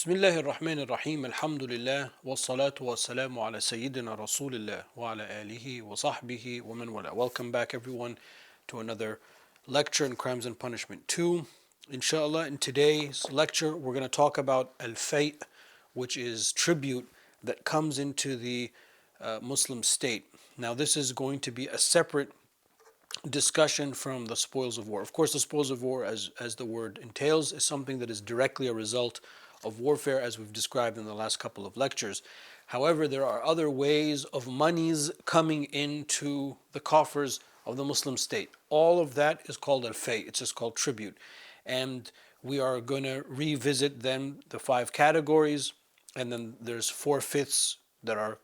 Bismillahir Rahmanir Rahim. Alhamdulillah. Wassalatu wassalamu ala Sayyidina Rasulillah wa ala alihi wa sahbihi wa man wala. Welcome back, everyone, to another lecture in Crimes and Punishment 2. Inshallah, in today's lecture, we're going to talk about al-fay', which is tribute that comes into the Muslim state. Now, this is going to be a separate discussion from the spoils of war. Of course, the spoils of war, as the word entails, is something that is directly a result of warfare, as we've described in the last couple of lectures. However, there are other ways of monies coming into the coffers of the Muslim state. All of that is called al-fay'. It's just called tribute. And we are going to revisit then the 5 categories, and then there's 4/5 that are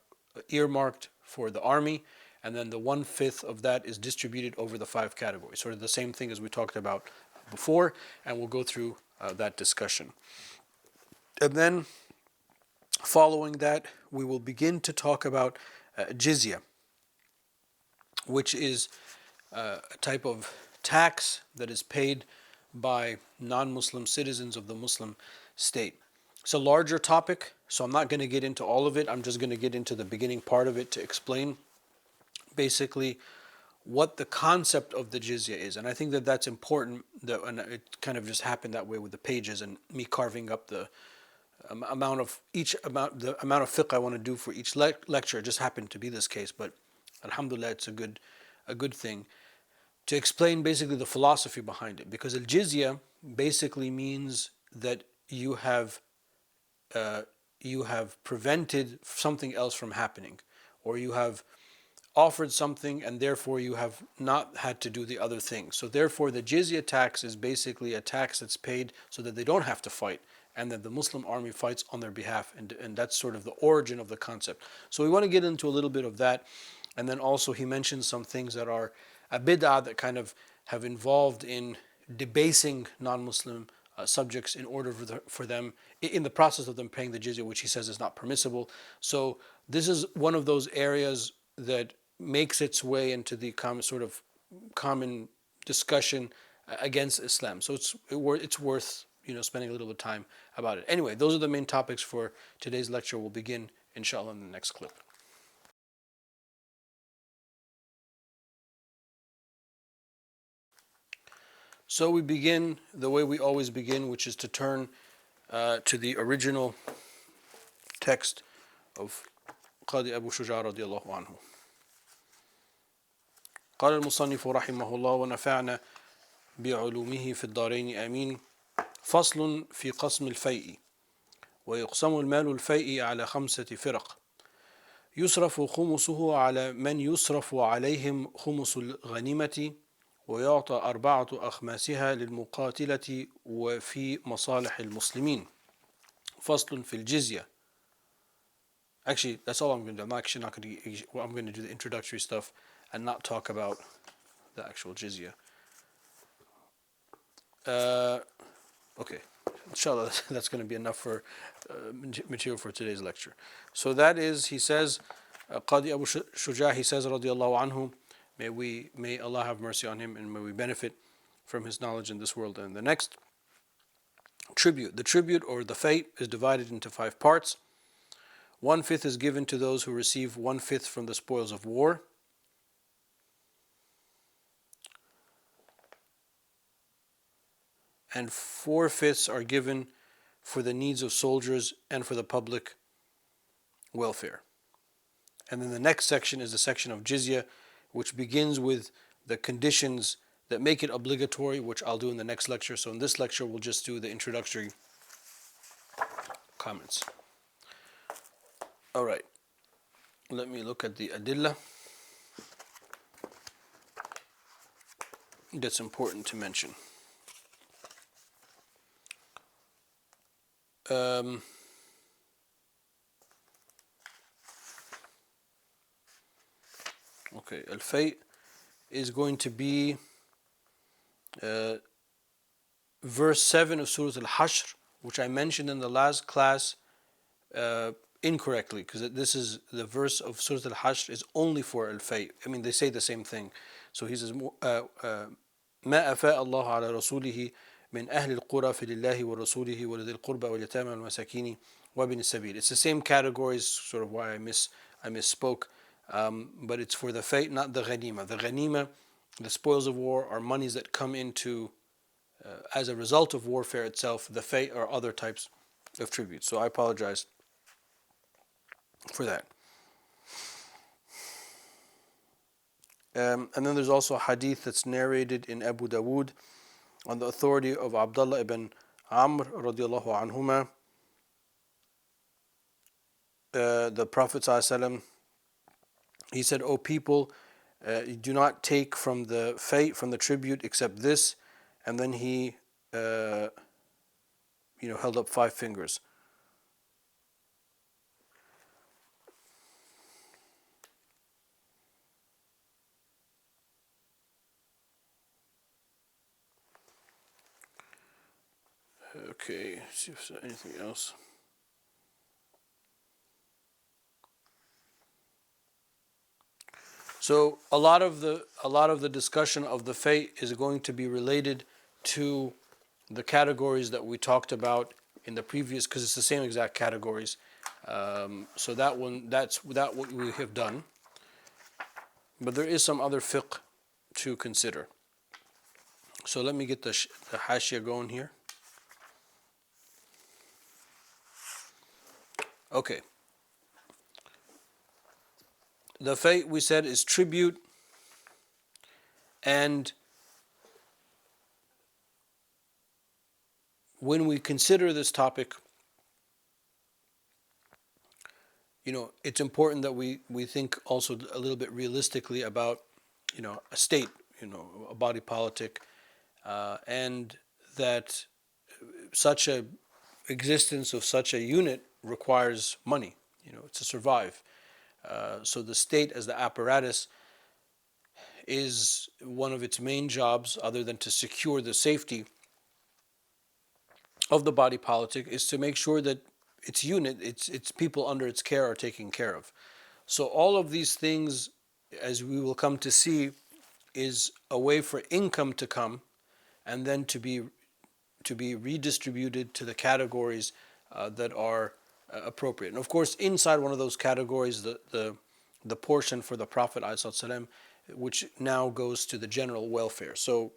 earmarked for the army, and then the 1/5 of that is distributed over the 5 categories. Sort of the same thing as we talked about before, and we'll go through that discussion. And then, following that, we will begin to talk about jizya, which is a type of tax that is paid by non-Muslim citizens of the Muslim state. It's a larger topic, so I'm not going to get into all of it. I'm just going to get into the beginning part of it to explain basically what the concept of the jizya is. And I think that that's important, and it kind of just happened that way with the pages and me carving up the amount of fiqh I want to do for each lecture. It just happened to be this case, but alhamdulillah, it's a good thing to explain basically the philosophy behind it, because al-jizya basically means that you have prevented something else from happening, or you have offered something and therefore you have not had to do the other thing. So therefore the jizya tax is basically a tax that's paid so that they don't have to fight, and that the Muslim army fights on their behalf, and that's sort of the origin of the concept. So we want to get into a little bit of that, and then also he mentions some things that are a bid'ah that kind of have involved in debasing non-Muslim subjects in order for them, in the process of them paying the jizya, which he says is not permissible. So this is one of those areas that makes its way into the common discussion against Islam. So it's worth spending a little bit of time about it. Anyway, those are the main topics for today's lecture. We'll begin, inshallah, in the next clip. So we begin the way we always begin, which is to turn to the original text of Qadi Abu Shuja radiallahu anhu. قال المصنف رحمه الله ونفعنا بعلومه في الدارين آمين. فصل في قسم الفيء. ويقسم المال الفيء على 5 فرق. يصرف خمسه على من يصرف عليهم خمس الغنيمة، ويعطى 4 أخماسها للمقاتلة وفي مصالح المسلمين. فصل في الجزية. Actually, that's all I'm going to do. I'm going to do the introductory stuff and not talk about the actual jizya. Okay, inshallah, that's going to be enough for material for today's lecture. So that is, he says, Qadi Abu Shuja, he says, radiallahu anhu, may Allah have mercy on him, and may we benefit from his knowledge in this world and in the next. Tribute. The tribute, or the fay', is divided into 5 parts. 1/5 is given to those who receive 1/5 from the spoils of war. And 4/5 are given for the needs of soldiers and for the public welfare. And then the next section is the section of jizya, which begins with the conditions that make it obligatory, which I'll do in the next lecture. So in this lecture, we'll just do the introductory comments. All right, let me look at the adillah. That's important to mention. Okay, al-fay' is going to be verse 7 of Surah Al-Hashr, which I mentioned in the last class incorrectly, because this is the verse of Surah Al-Hashr is only for al-fay'. I mean, they say the same thing. So he says, ما أفاء الله على رسوله من أهل القرى فلله ورسوله ولذي القربى واليتامى والمساكين وابن السبيل. It's the same categories, sort of why I misspoke, but it's for the fate, not the ghanima. The ghanima, the spoils of war, are monies that come into as a result of warfare itself. The fate are other types of tribute. So I apologize for that. And then there's also a hadith that's narrated in Abu Dawood on the authority of Abdullah ibn Amr radiallahu anhuma. The Prophet ﷺ, he said, "O people, do not take from the fate, from the tribute, except this." And then he, held up 5 fingers. Okay, see if there's anything else. So a lot of the discussion of the fate is going to be related to the categories that we talked about in the previous, because it's the same exact categories. So that's what we have done. But there is some other fiqh to consider. So let me get the hashia going here. Okay. The fate, we said, is tribute, and when we consider this topic, it's important that we think also a little bit realistically about, a state, a body politic, and that such a existence of such a unit requires money, to survive. So the state, as the apparatus, is one of its main jobs, other than to secure the safety of the body politic, is to make sure that its unit, its people under its care, are taken care of. So all of these things, as we will come to see, is a way for income to come and then to be redistributed to the categories that are appropriate. And of course, inside one of those categories, the portion for the Prophet ﷺ, which now goes to the general welfare. So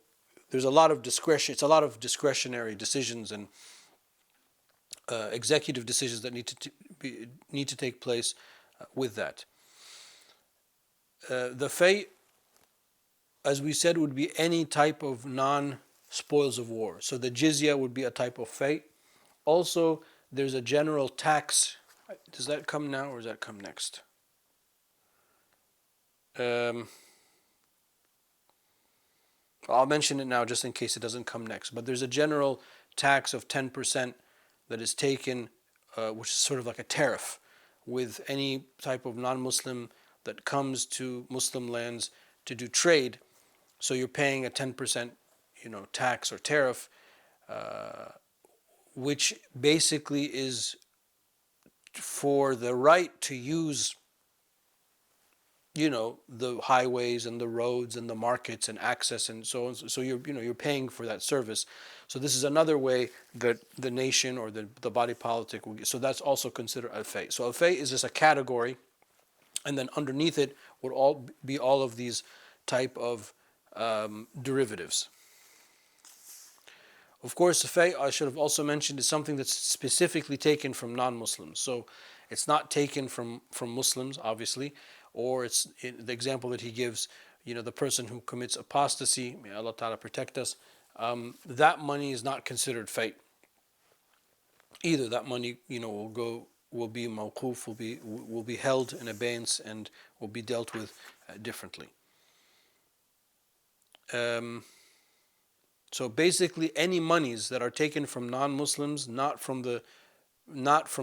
there's a lot of discretion. It's a lot of discretionary decisions and executive decisions that need to take place with that. The fay, as we said, would be any type of non-spoils of war. So the jizya would be a type of fay. Also, there's a general tax. Does that come now or does that come next? I'll mention it now just in case it doesn't come next. But there's a general tax of 10% that is taken, which is sort of like a tariff, with any type of non-Muslim that comes to Muslim lands to do trade. So you're paying a 10%, tax or tariff, which basically is for the right to use, the highways and the roads and the markets and access and so on. So you're paying for that service. So this is another way that the nation or the body politic will get. So that's also considered al-fay. So al-fay is just a category, and then underneath it would all of these type of derivatives. Of course, the fay, I should have also mentioned, is something that's specifically taken from non-Muslims. So it's not taken from Muslims, obviously, or it's the example that he gives, the person who commits apostasy, may Allah Ta'ala protect us, that money is not considered fay. Either that money, will be mawquf, will be held in abeyance and will be dealt with differently. So basically, any monies that are taken from non-Muslims, not from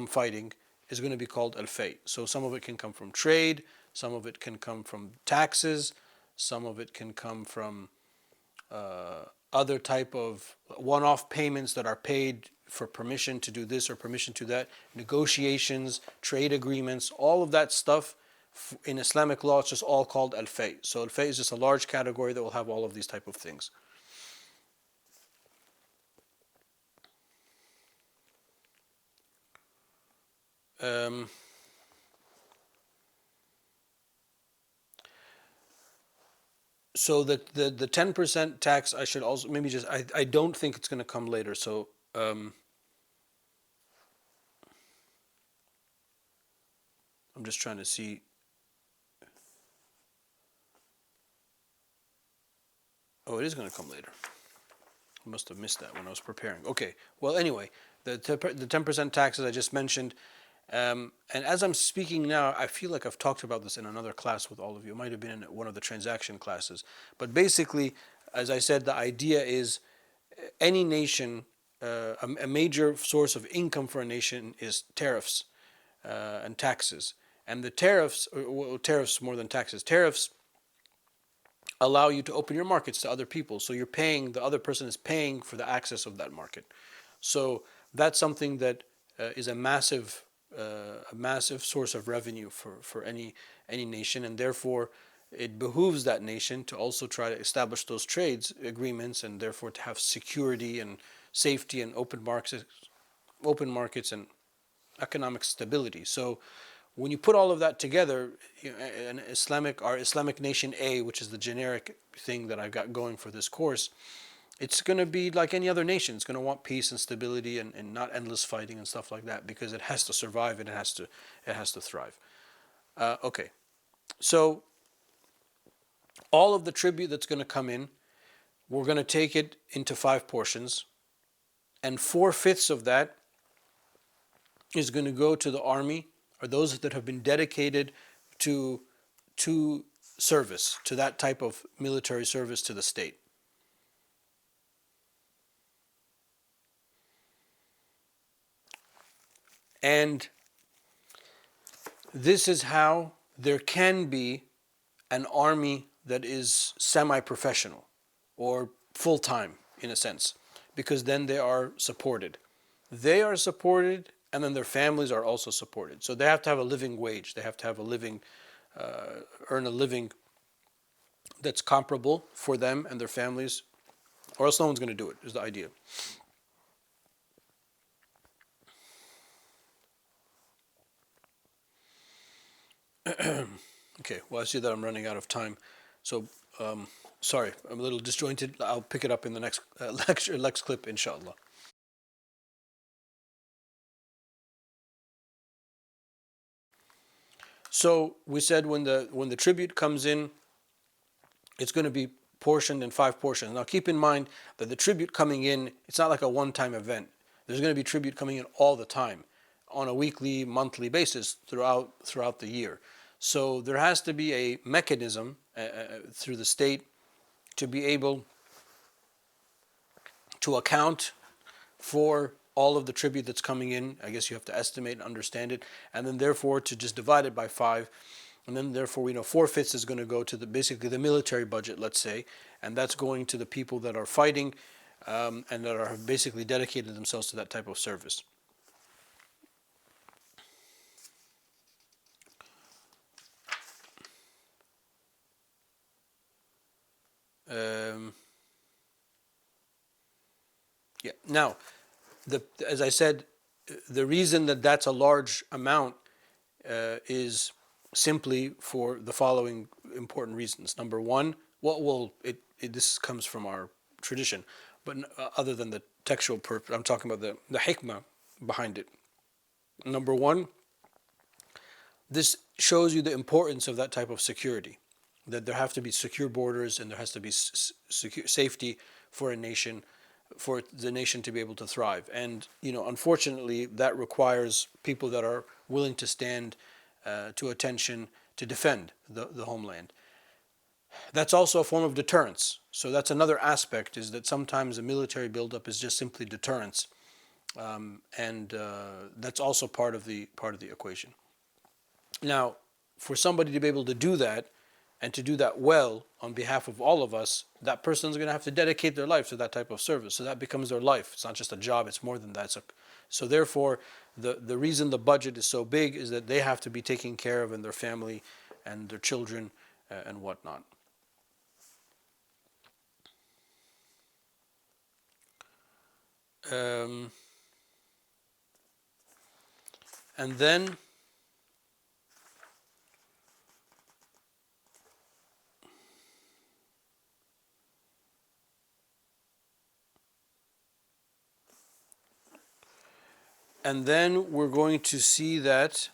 fighting, is going to be called al-fay. So some of it can come from trade, some of it can come from taxes, some of it can come from other type of one-off payments that are paid for permission to do this or permission to that, negotiations, trade agreements, all of that stuff in Islamic law, it's just all called al-fay. So al-fay is just a large category that will have all of these type of things. Um, so the 10% tax, I should also maybe just, I don't think it's going to come later. So I'm just trying to see. Oh, it is going to come later. I must have missed that when I was preparing. Okay. Well, anyway, the 10% taxes I just mentioned. And as I'm speaking now, I feel like I've talked about this in another class with all of you. It might have been in one of the transaction classes. But basically, as I said, the idea is any nation, a major source of income for a nation is tariffs and taxes. And the tariffs, well, tariffs more than taxes, tariffs allow you to open your markets to other people. So you're paying, the other person is paying for the access of that market. So that's something that is a massive source of revenue for any nation, and therefore it behooves that nation to also try to establish those trades agreements, and therefore to have security and safety and open markets and economic stability. So when you put all of that together, our Islamic nation A, which is the generic thing that I've got going for this course, it's going to be like any other nation. It's going to want peace and stability and not endless fighting and stuff like that, because it has to survive and it has to thrive. Okay, so all of the tribute that's going to come in, we're going to take it into 5 portions, and 4/5 of that is going to go to the army, or those that have been dedicated to to service, to that type of military service to the state. And this is how there can be an army that is semi-professional or full-time in a sense, because then they are supported. They are supported, and then their families are also supported. So they have to have a living wage. They have to have a living, earn a living that's comparable for them and their families, or else no one's going to do it, is the idea. Okay, well, I see that I'm running out of time. So, sorry, I'm a little disjointed. I'll pick it up in the next next clip, inshallah. So we said when the tribute comes in, it's going to be portioned in 5 portions. Now keep in mind that the tribute coming in, it's not like a one-time event. There's going to be tribute coming in all the time, on a weekly, monthly basis throughout the year. So there has to be a mechanism through the state to be able to account for all of the tribute that's coming in. I guess you have to estimate and understand it, and then therefore to just divide it by 5, and then therefore we know 4/5 is going to go to basically the military budget, let's say, and that's going to the people that are fighting and that are basically dedicated themselves to that type of service. Um, yeah. Now, as I said, the reason that that's a large amount is simply for the following important reasons. Number one, this comes from our tradition, but other than the textual purpose, I'm talking about the hikmah behind it. Number one, this shows you the importance of that type of security, that there have to be secure borders and there has to be secure safety for a nation, for the nation to be able to thrive. And unfortunately, that requires people that are willing to stand to attention to defend the homeland. That's also a form of deterrence. So that's another aspect, is that sometimes a military buildup is just simply deterrence, and that's also part of the equation. Now, for somebody to be able to do that, and to do that well on behalf of all of us, that person's going to have to dedicate their life to that type of service. So that becomes their life. It's not just a job, it's more than that. So therefore, the reason the budget is so big is that they have to be taken care of, and their family and their children and whatnot. Um, And then we're going to see that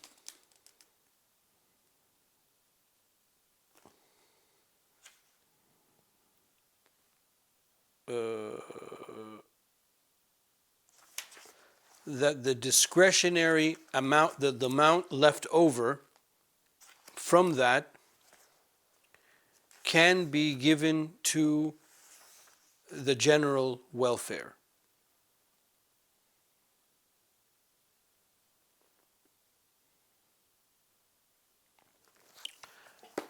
the discretionary amount, the amount left over from that can be given to the general welfare.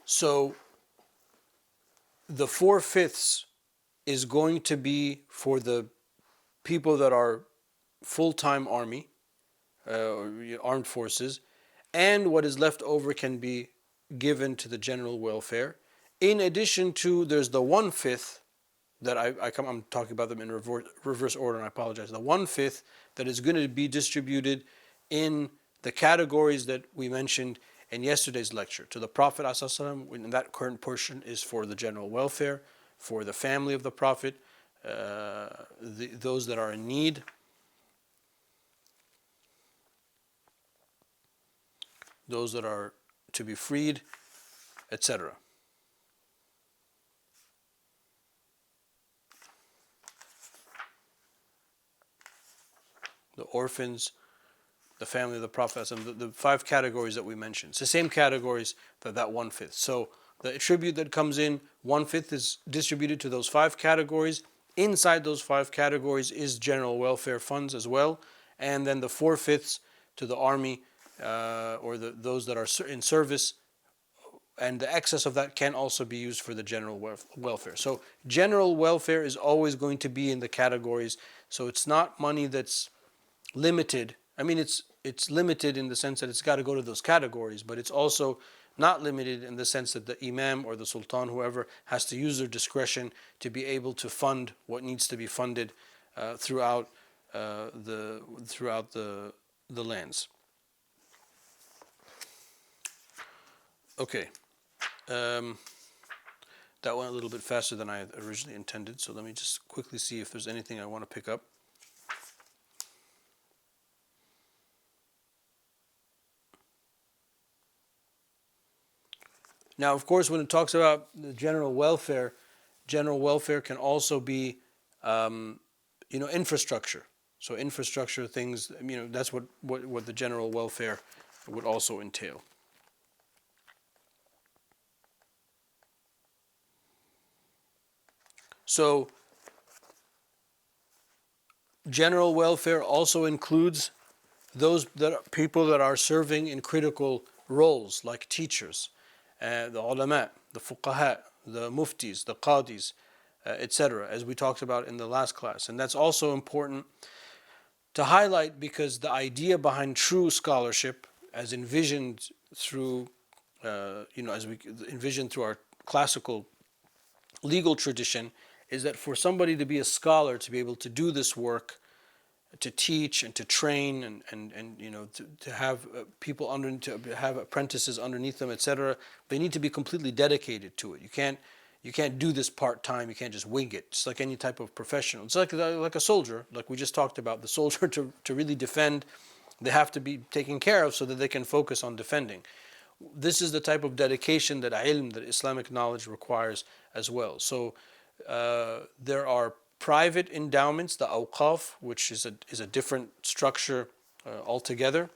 So the 4/5 is going to be for the people that are full-time army, armed forces, and what is left over can be given to the general welfare. In addition to, there's the 1/5 that I'm talking about them in reverse order, and I apologize. The 1/5 that is going to be distributed in the categories that we mentioned in yesterday's lecture to the Prophet ﷺ, and that current portion is for the general welfare, for the family of the Prophet, those that are in need, those that are to be freed, etc. The orphans, the family of the Prophet, the 5 categories that we mentioned. It's the same categories that 1/5. So the tribute that comes in, 1/5 is distributed to those 5 categories. Inside those 5 categories is general welfare funds as well, and then the 4/5 to the army or those that are in service, and the excess of that can also be used for the general welfare. So general welfare is always going to be in the categories. So it's not money that's limited. I mean, it's limited in the sense that it's got to go to those categories, but it's also not limited in the sense that the imam or the sultan, whoever, has to use their discretion to be able to fund what needs to be funded throughout the lands. Okay, that went a little bit faster than I had originally intended. So let me just quickly see if there's anything I want to pick up. Now, of course, when it talks about the general welfare can also be, infrastructure. So infrastructure things, that's what the general welfare would also entail. So general welfare also includes those people that are serving in critical roles, like teachers, the ulama, the fuqaha, the muftis, the qadis, etc., as we talked about in the last class. And that's also important to highlight because the idea behind true scholarship, as envisioned through, as we envision through our classical legal tradition, is that for somebody to be a scholar, to be able to do this work, to teach and to train and to have people to have apprentices underneath them, etc. They need to be completely dedicated to it. You can't do this part-time. You can't just wing it. It's like any type of professional. It's like a soldier, like we just talked about. The soldier to really defend, they have to be taken care of so that they can focus on defending. This is the type of dedication that ilm, that Islamic knowledge requires as well. So there are private endowments, the awqaf, which is a different structure altogether.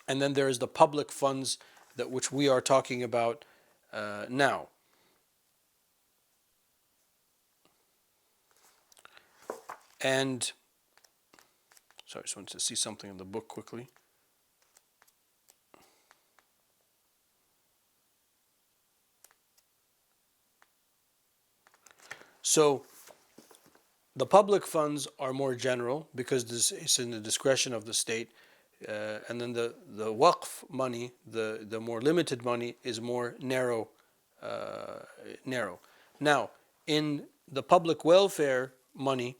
And then there is the public funds which we are talking about now. And sorry, I just wanted to see something in the book quickly. So the public funds are more general because this is in the discretion of the state, and then the waqf money, the more limited money, is more narrow. Now, in the public welfare money,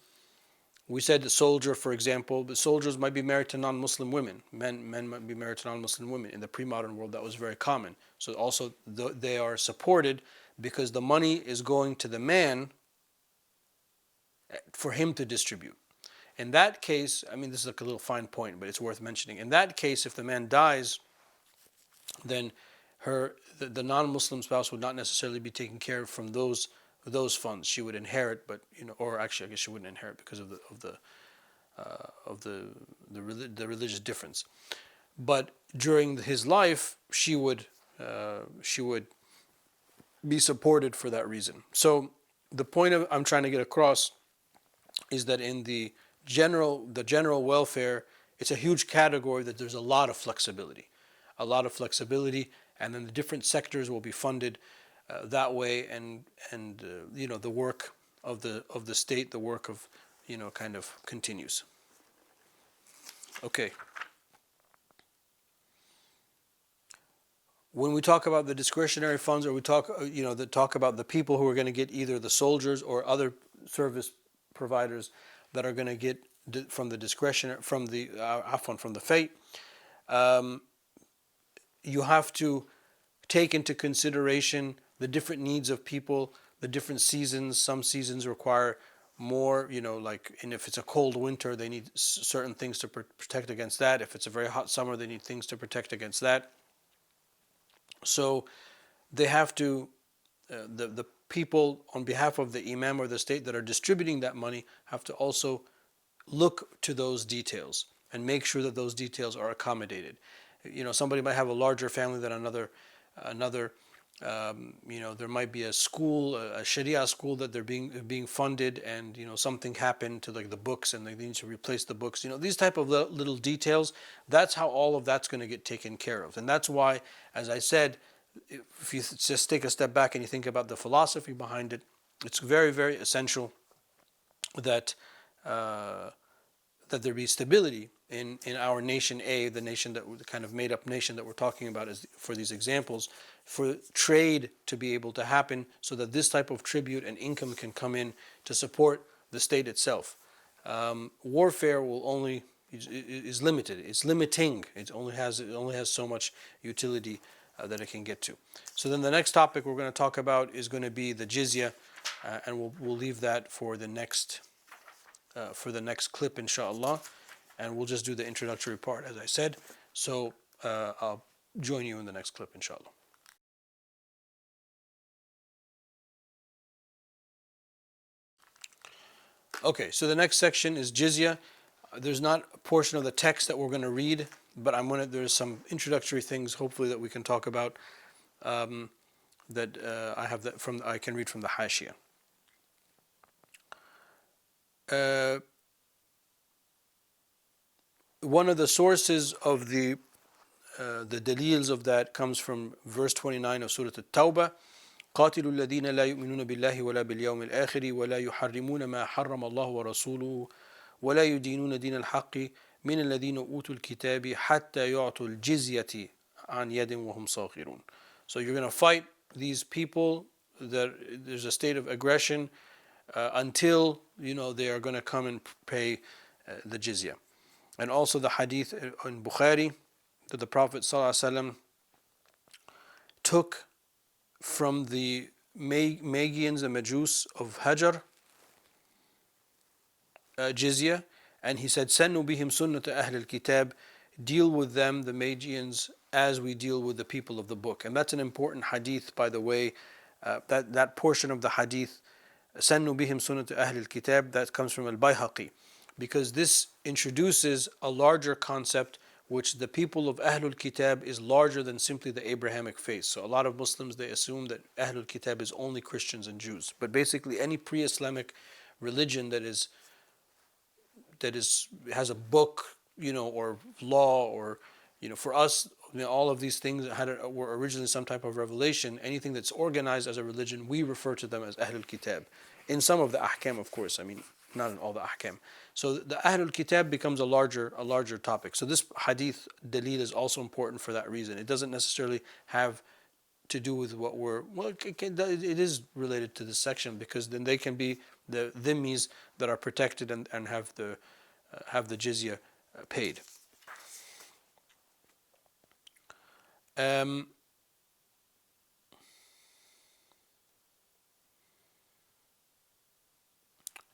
We said the soldier, for example, the soldiers might be married to non-Muslim women. Men might be married to non-Muslim women. In the pre-modern world, that was very common. So also they are supported because the money is going to the man for him to distribute. In that case, I mean, this is like a little fine point, but it's worth mentioning. In that case, if the man dies, then the non-Muslim spouse would not necessarily be taken care of from those funds. She would inherit, but or actually, I guess she wouldn't inherit because of the religious difference. But during his life, she would be supported for that reason. So the point I'm trying to get across is that in the general welfare, it's a huge category that there's a lot of flexibility, and then the different sectors will be funded that way, and the work of the state, the work of kind of continues. Okay. When we talk about the discretionary funds, or we talk about the people who are going to get either the soldiers or other service providers that are going to get from the discretionary from the fate, you have to take into consideration the different needs of people, the different seasons. Some seasons require more, and if it's a cold winter, they need certain things to protect against that. If it's a very hot summer, they need things to protect against that. So they have to, the people on behalf of the imam or the state that are distributing that money have to also look to those details and make sure that those details are accommodated. Somebody might have a larger family than another. There might be a school, a Sharia school that they're being funded, and something happened to like the books, and they need to replace the books. These type of little details. That's how all of that's going to get taken care of, and that's why, as I said, if you just take a step back and you think about the philosophy behind it, it's very, very essential that that there be stability in our nation A, the nation the kind of made up nation that we're talking about is for these examples, for trade to be able to happen so that this type of tribute and income can come in to support the state itself. Warfare is limited. It's limiting. It only has so much utility that it can get to. So then the next topic we're going to talk about is going to be the jizya, and we'll leave that for the next clip, inshallah, and we'll just do the introductory part as I said. So I'll join you in the next clip, inshallah. Okay, so the next section is jizya. There's not a portion of the text that we're going to read, but there's some introductory things hopefully that we can talk about that I can read from the Hashia. One of the sources of the dalils of that comes from verse 29 of Surah At-Tawbah. قاتلوا الذين لا يؤمنون بالله ولا باليوم الآخر ولا يحرمون ما حرم الله ورسوله ولا يدينون دين الحق من الذين أوتوا الكتاب حتى يعطوا الجزية عن يد وهم صاغرون. So you're going to fight these people that there's a state of aggression until they are going to come and pay the jizya. And also the hadith in Bukhari that the Prophet ﷺ took from the Magians and Majus of Hajar jizya, and he said, "Sannu bihim sunnata ahl al-kitab," deal with them, the Magians, as we deal with the people of the book. And that's an important hadith, by the way. That portion of the hadith, "Sannu bihim sunnata ahl al-kitab," that comes from al-Bayhaqi, because this introduces a larger concept, which the people of Ahlul Kitab is larger than simply the Abrahamic faith. So a lot of Muslims, they assume that Ahlul Kitab is only Christians and Jews. But basically any pre-Islamic religion that has a book, or law, or for us, all of these things were originally some type of revelation. Anything that's organized as a religion, we refer to them as Ahlul Kitab. In some of the ahkam, of course, not in all the ahkam. So the Ahlul Kitab becomes a larger topic. So this hadith dalil is also important for that reason. It doesn't necessarily have to do with what we're, well, it is related to this section, because then they can be the dhimmis that are protected and have the jizya paid. Um,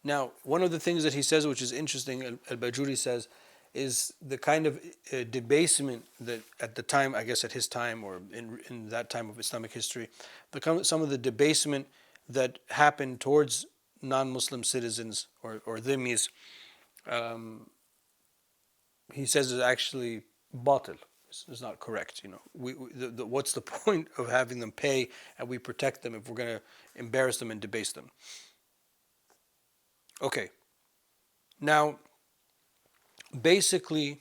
Now, one of the things that he says, which is interesting, Al-Bajuri says, is the kind of debasement that at the time, I guess at his time or in that time of Islamic history, some of the debasement that happened towards non-Muslim citizens or dhimmis, he says is actually batil. It's not correct. What's the point of having them pay and we protect them if we're going to embarrass them and debase them? Okay. Now, basically,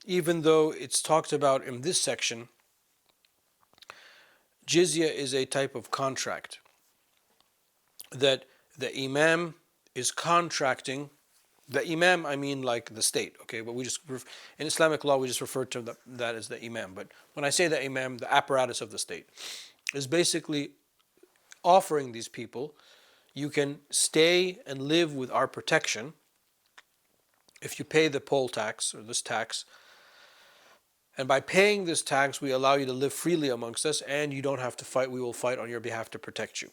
even though it's talked about in this section, jizya is a type of contract that the imam is contracting. The imam, I mean like the state, okay? But in Islamic law, we just refer to that as the imam. But when I say the imam, the apparatus of the state is basically offering these people, you can stay and live with our protection if you pay the poll tax or this tax. And by paying this tax, we allow you to live freely amongst us, and you don't have to fight. We will fight on your behalf to protect you.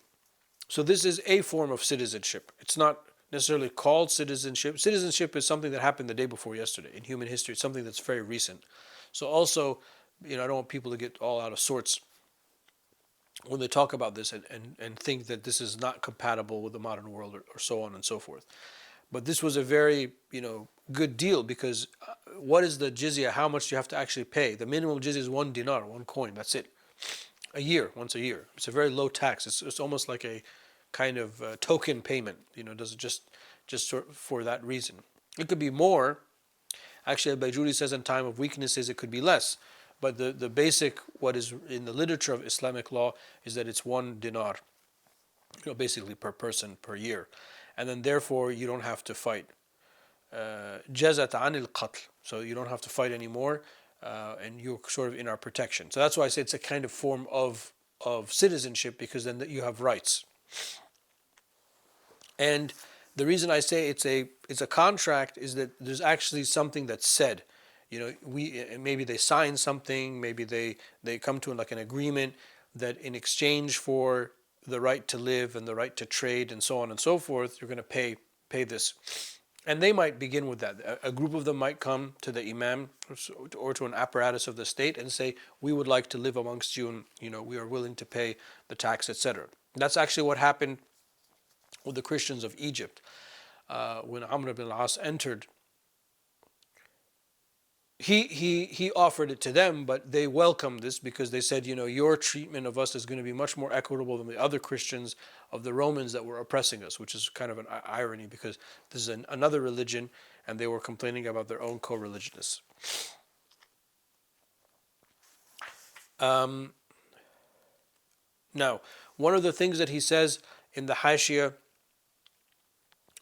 So this is a form of citizenship. It's not necessarily called citizenship. Citizenship is something that happened the day before yesterday in human history. It's something that's very recent. So also, I don't want people to get all out of sorts when they talk about this and think that this is not compatible with the modern world or so on and so forth. But this was a very, good deal, because what is the jizya? How much do you have to actually pay? The minimum jizya is 1 dinar, 1 coin. That's it. Once a year. It's a very low tax. It's almost like a kind of token payment. Does it just for that reason? It could be more. Actually, Al-Bajuri says in time of weaknesses it could be less. But the basic, what is in the literature of Islamic law, is that it's 1 dinar, basically per person per year. And then therefore you don't have to fight. Jazat anil qatl. So you don't have to fight anymore, and you're sort of in our protection. So that's why I say it's a kind of form of citizenship, because then you have rights. And the reason I say it's a contract is that there's actually something that's said. Maybe they sign something, maybe they come to like an agreement that in exchange for the right to live and the right to trade and so on and so forth, you're going to pay this. And they might begin with that. A group of them might come to the imam or to an apparatus of the state and say, we would like to live amongst you, and we are willing to pay the tax, etc. That's actually what happened with the Christians of Egypt. When Amr ibn al-As entered, he offered it to them, but they welcomed this because they said, your treatment of us is going to be much more equitable than the other Christians of the Romans that were oppressing us, which is kind of an irony, because this is another religion and they were complaining about their own co-religionists. Now, one of the things that he says in the Hashia,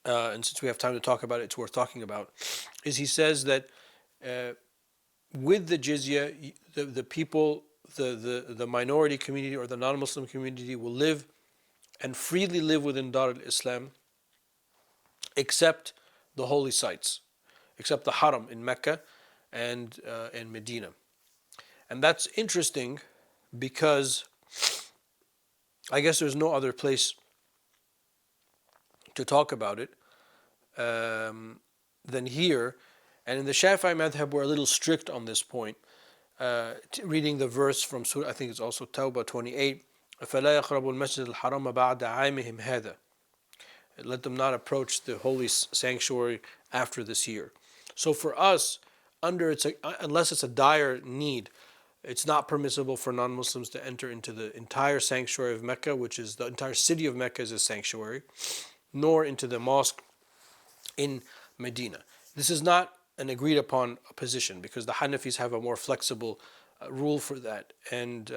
and since we have time to talk about it, it's worth talking about, is he says that with the jizya, the people, the minority community or the non-Muslim community will live and freely live within Dar al-Islam, except the holy sites, except the Haram in Mecca and in Medina. And that's interesting because I guess there's no other place to talk about it than here. And in the Shafi'i madhab, we're a little strict on this point. Reading the verse from Surah, I think it's also Tawbah 28, فَلَا يَقْرَبُوا الْمَسْجِدَ الْحَرَامَ بَعْدَ عَامِهِمْ هَذَا. Let them not approach the holy sanctuary after this year. So for us, unless it's a dire need, it's not permissible for non-Muslims to enter into the entire sanctuary of Mecca, which is the entire city of Mecca is a sanctuary, nor into the mosque in Medina. This is not an agreed upon position, because the Hanafis have a more flexible rule for that, and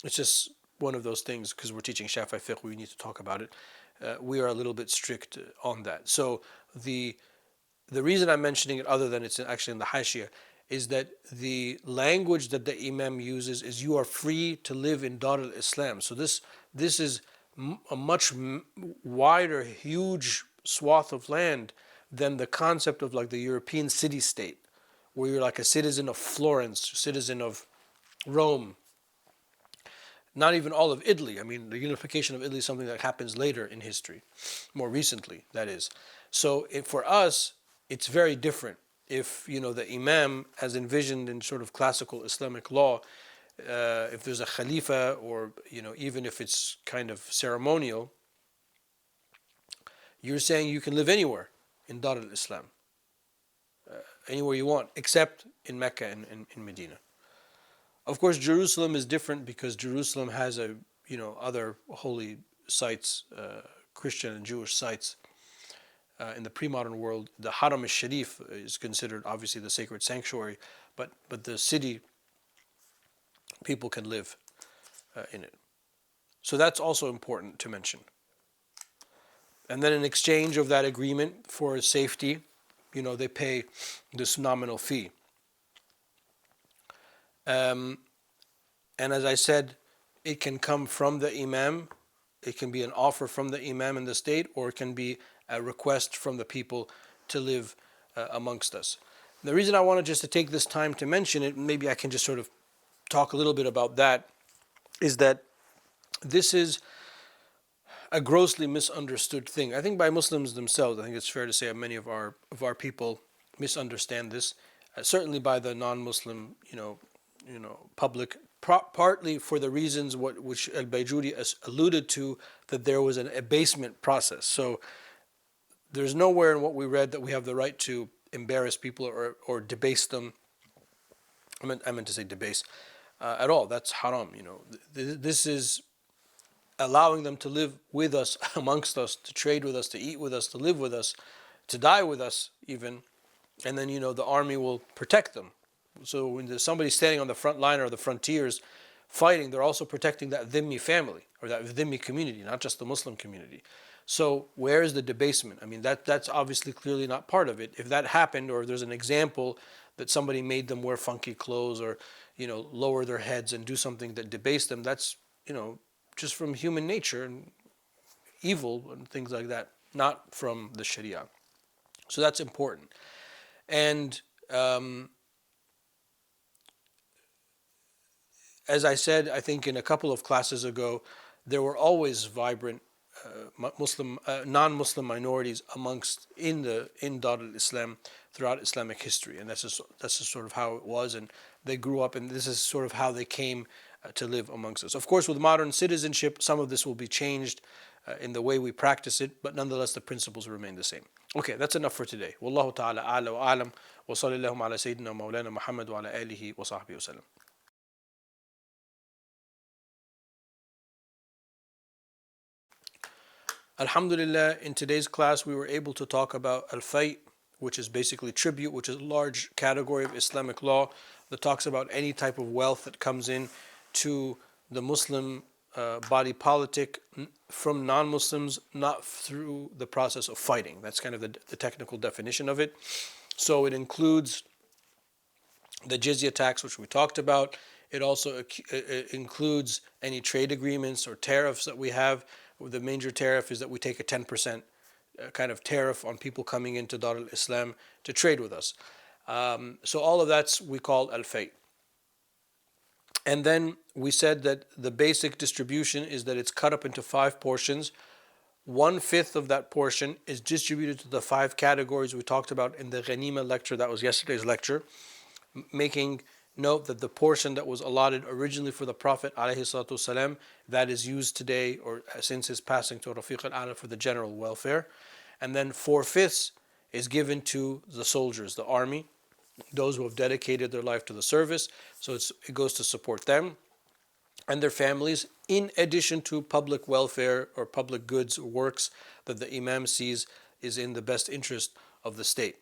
it's just one of those things, because we're teaching Shafi'i fiqh, we need to talk about it. We are a little bit strict on that. So the reason I'm mentioning it, other than it's actually in the Hashia, is that the language that the Imam uses is you are free to live in Dar al-Islam. So this is a much wider, huge swath of land than the concept of like the European city-state, where you're like a citizen of Florence, citizen of Rome, not even all of Italy. I mean, the unification of Italy is something that happens later in history, more recently, that is. So for us, it's very different. If the Imam, as envisioned in sort of classical Islamic law, if there's a Khalifa, or even if it's kind of ceremonial, you're saying you can live anywhere in Dar al-Islam, anywhere you want, except in Mecca and in Medina. Of course, Jerusalem is different because Jerusalem has other holy sites, Christian and Jewish sites. In the pre-modern world, the Haram al-Sharif is considered obviously the sacred sanctuary, but the city, people can live in it. So that's also important to mention. And then in exchange of that agreement for safety, they pay this nominal fee. And as I said, it can come from the Imam, it can be an offer from the Imam in the state, or it can be a request from the people to live amongst us. The reason I wanted just to take this time to mention it, maybe I can just sort of talk a little bit about that, is that this is a grossly misunderstood thing. I think by Muslims themselves. I think it's fair to say many of our people misunderstand this. Certainly by the non-Muslim, public, partly for the reasons which Al-Bayjuri alluded to, that there was an abasement process. So there's nowhere in what we read that we have the right to embarrass people or debase them. I meant to say debase at all. That's haram. This is allowing them to live with us, amongst us, to trade with us, to eat with us, to live with us, to die with us even, and then the army will protect them. So when there's somebody standing on the front line or the frontiers fighting, they're also protecting that dhimmi family or that dhimmi community, not just the Muslim community. So where is the debasement? I mean, that's obviously clearly not part of it. If that happened, or if there's an example that somebody made them wear funky clothes or lower their heads and do something that debased them, that's just from human nature and evil and things like that, not from the Sharia. So that's important. And as I said, I think in a couple of classes ago, there were always vibrant non-Muslim minorities in Dar al-Islam throughout Islamic history, and that's just sort of how it was, and they grew up, and this is sort of how they came to live amongst us. Of course, with modern citizenship, some of this will be changed in the way we practice it, but nonetheless, the principles remain the same. Okay, that's enough for today. Wallahu ta'ala a'la wa a'lam, wa sallallahu ala sayyidina Mawlana Muhammad wa ala alihi wa sahbihi wa sallam. Alhamdulillah, in today's class we were able to talk about al-fay', which is basically tribute, which is a large category of Islamic law that talks about any type of wealth that comes in to the Muslim body politic from non-Muslims, not through the process of fighting. That's kind of the technical definition of it. So it includes the jizya tax, which we talked about. It also includes any trade agreements or tariffs that we have. The major tariff is that we take a 10% kind of tariff on people coming into Dar al-Islam to trade with us. So all of that's we call al-fay'. And then we said that the basic distribution is that it's cut up into 5 portions. 1/5 of that portion is distributed to the 5 categories we talked about in the Ghanima lecture. That was yesterday's lecture, making note that the portion that was allotted originally for the Prophet ﷺ, that is used today or since his passing to Rafiq al-A'la for the general welfare. And then 4/5 is given to the soldiers, the army, those who have dedicated their life to the service. So it goes to support them and their families, in addition to public welfare or public goods or works that the Imam sees is in the best interest of the state.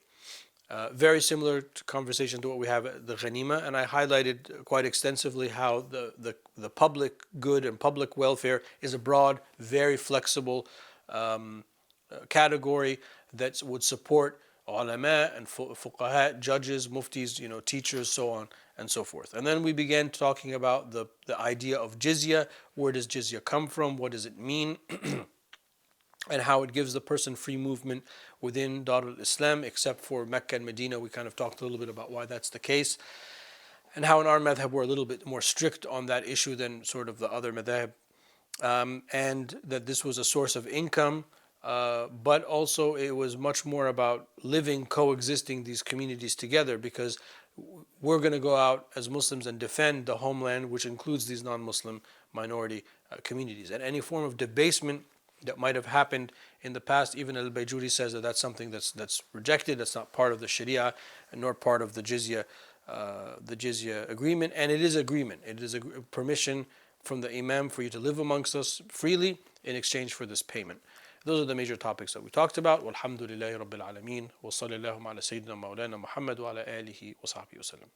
Very similar to conversation to what we have at the Ghanima, and I highlighted quite extensively how the public good and public welfare is a broad, very flexible category that would support ulama and fuqaha, judges, muftis, teachers, so on and so forth. And then we began talking about the idea of jizya. Where does jizya come from? What does it mean? And how it gives the person free movement within Darul Islam, except for Mecca and Medina. We kind of talked a little bit about why that's the case, and how in our madhab we're a little bit more strict on that issue than sort of the other madhab, and that this was a source of income, but also it was much more about living, coexisting these communities together, because we're going to go out as Muslims and defend the homeland, which includes these non-Muslim minority communities. And any form of debasement that might have happened in the past, even Al-Bayjuri says that that's something that's rejected. That's not part of the Sharia, nor part of the jizya agreement. And it is agreement. It is a permission from the Imam for you to live amongst us freely in exchange for this payment. Those are the major topics that we talked about. Walhamdulillahi Rabbil Alameen. Wa sallallahu ala Sayyidina Mawlana Muhammad wa ala alihi wa sahbihi wa sallam.